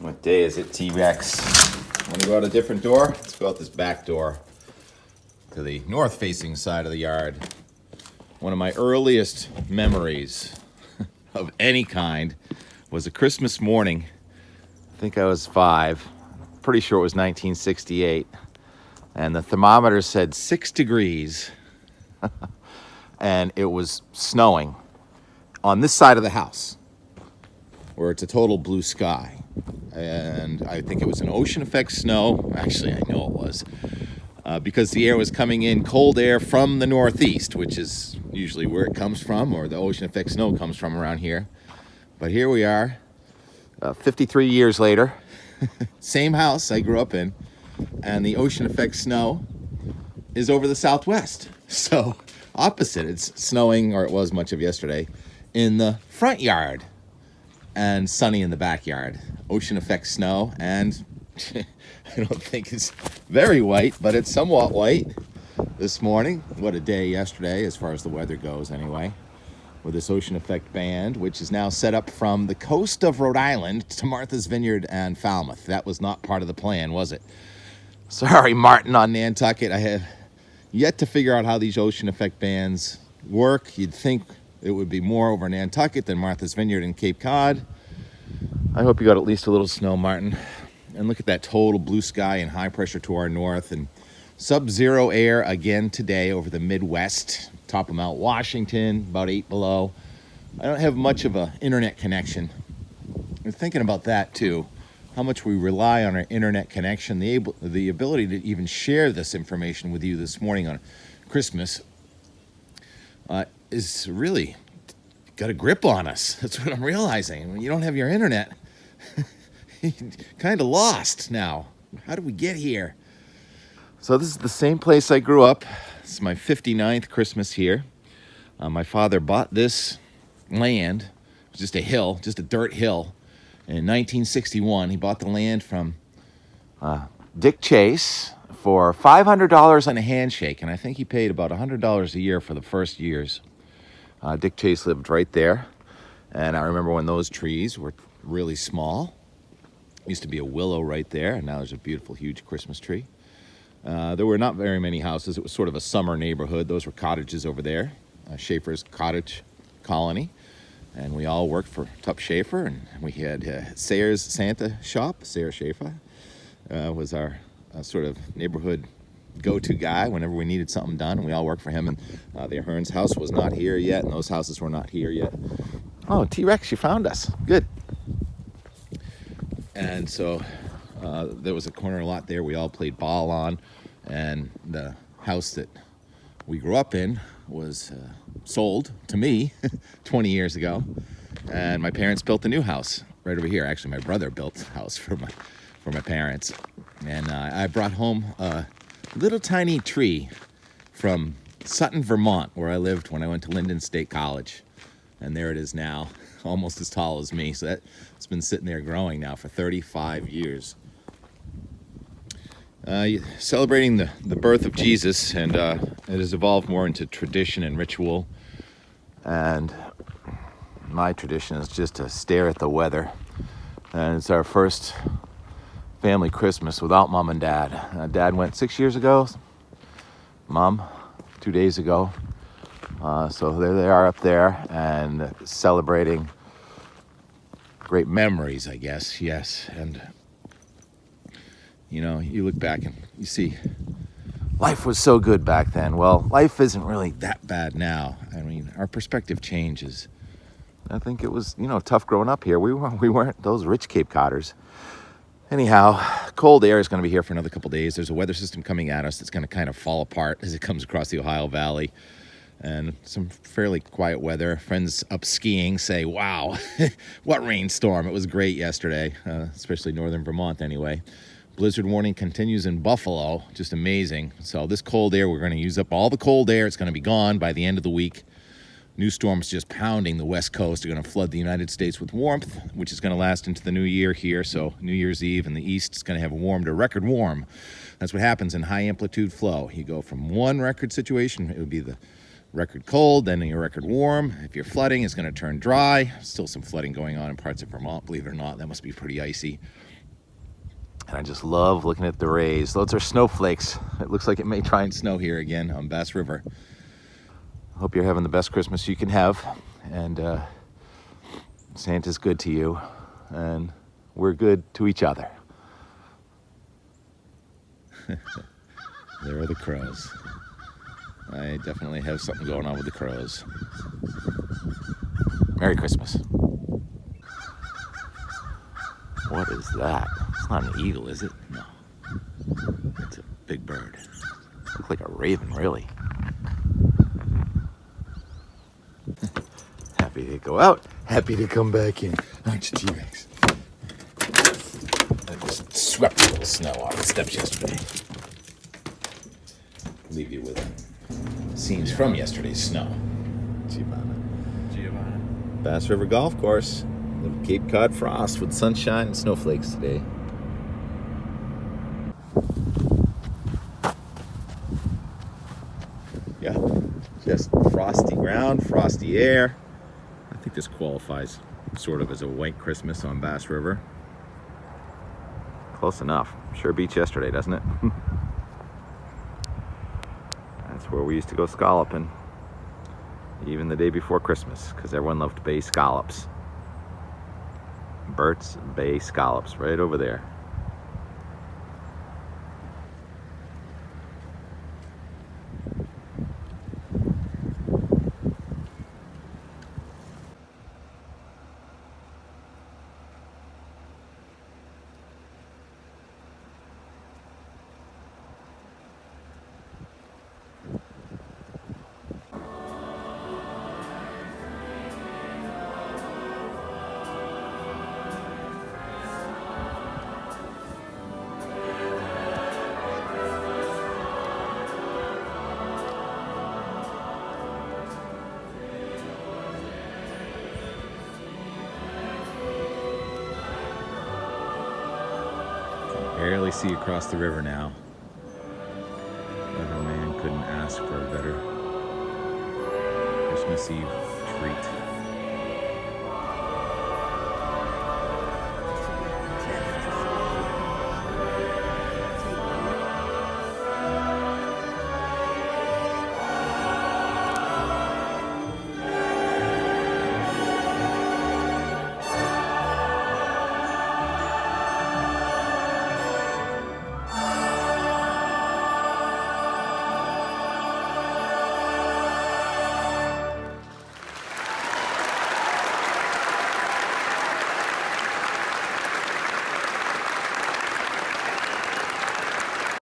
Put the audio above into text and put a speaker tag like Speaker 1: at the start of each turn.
Speaker 1: What day is it, T-Rex? Want to go out a different door? Let's go out this back door to the north-facing side of the yard. One of my earliest memories of any kind was a Christmas morning. I think I was 5. Pretty sure it was 1968. And the thermometer said 6 degrees. And it was snowing on this side of the house, where it's a total blue sky. And I think it was an ocean effect snow. Actually, I know it was. Because the air was coming in, cold air from the northeast, which is usually where it comes from, or the ocean effect snow comes from around here. But here we are, 53 years later, same house I grew up in, and the ocean effect snow is over the southwest. So opposite, it's snowing, or it was much of yesterday, in the front yard and sunny in the backyard. Ocean effect snow, and I don't think it's very white, but it's somewhat white this morning. What a day yesterday, as far as the weather goes anyway, with this ocean effect band, which is now set up from the coast of Rhode Island to Martha's Vineyard and Falmouth. That was not part of the plan, was it? Sorry, Martin on Nantucket. I have yet to figure out how these ocean effect bands work. You'd think it would be more over Nantucket than Martha's Vineyard and Cape Cod. I hope you got at least a little snow, Martin. And look at that total blue sky and high pressure to our north, and sub-zero air again today over the Midwest, top of Mount Washington, about 8 below. I don't have much of an internet connection. I'm thinking about that too, how much we rely on our internet connection, the ability to even share this information with you this morning on Christmas is really got a grip on us. That's what I'm realizing. When you don't have your internet, you're kind of lost now. How did we get here? So this is the same place I grew up. This is my 59th Christmas here. My father bought this land. It was just a hill, just a dirt hill. In 1961, he bought the land from Dick Chase for $500 on a handshake, and I think he paid about $100 a year for the first years. Dick Chase lived right there, and I remember when those trees were really small. Used to be a willow right there, and now there's a beautiful, huge Christmas tree. There were not very many houses. It was sort of a summer neighborhood. Those were cottages over there, Schaefer's Cottage Colony, and we all worked for Tup Schaefer, and we had Sayre's Santa Shop. Sayre Schaefer was our sort of neighborhood go-to guy whenever we needed something done, and we all worked for him. And the Ahern's house was not here yet, and those houses were not here yet. Oh, T-Rex, you found us. Good. And so there was a corner lot there we all played ball on, and the house that we grew up in was sold to me 20 years ago, and my parents built a new house right over here. Actually, my brother built the house for my parents, and I brought home a little tiny tree from Sutton, Vermont, where I lived when I went to Lyndon State College, and there it is now, almost as tall as me. So it's been sitting there growing now for 35 years. Celebrating the birth of Jesus, and it has evolved more into tradition and ritual. And my tradition is just to stare at the weather. And it's our first family Christmas without Mom and Dad. Dad went 6 years ago. Mom, 2 days ago. So there they are up there and celebrating great memories, I guess. Yes. And you know, you look back and you see life was so good back then. Well, life isn't really that bad now. I mean, our perspective changes. I think it was, tough growing up here. We weren't those rich Cape Codders. Anyhow, cold air is going to be here for another couple days. There's a weather system coming at us that's going to kind of fall apart as it comes across the Ohio Valley. And some fairly quiet weather. Friends up skiing say, wow, what rainstorm. It was great yesterday, especially northern Vermont anyway. Blizzard warning continues in Buffalo. Just amazing. So this cold air, we're going to use up all the cold air. It's going to be gone by the end of the week. New storms just pounding the west coast are going to flood the United States with warmth, which is going to last into the new year here. So New Year's Eve in the east is going to have warm to record warm. That's what happens in high amplitude flow. You go from one record situation, it would be the record cold, then your record warm. If you're flooding, it's going to turn dry. Still some flooding going on in parts of Vermont, believe it or not. That must be pretty icy. And I just love looking at the rays. Those are snowflakes. It looks like it may try and snow here again on Bass River. I hope you're having the best Christmas you can have. And Santa's good to you. And we're good to each other. There are the crows. I definitely have something going on with the crows. Merry Christmas. What is that? It's not an eagle, is it? No. It's a big bird. Looks like a raven, really. Happy to go out, happy to come back in. Aren't you, T-Rex? I just swept a little snow off the steps yesterday. Leave you with scenes from yesterday's snow. Giovanna. Bass River Golf Course. The Cape Cod frost with sunshine and snowflakes today. Yeah, just frosty ground, frosty air. I think this qualifies sort of as a white Christmas on Bass River. Close enough. Sure beats yesterday, doesn't it? That's where we used to go scalloping. Even the day before Christmas, because everyone loved bay scallops. Burt's Bay Scallops, right over there. Barely see across the river now. Weatherman couldn't ask for a better Christmas Eve treat.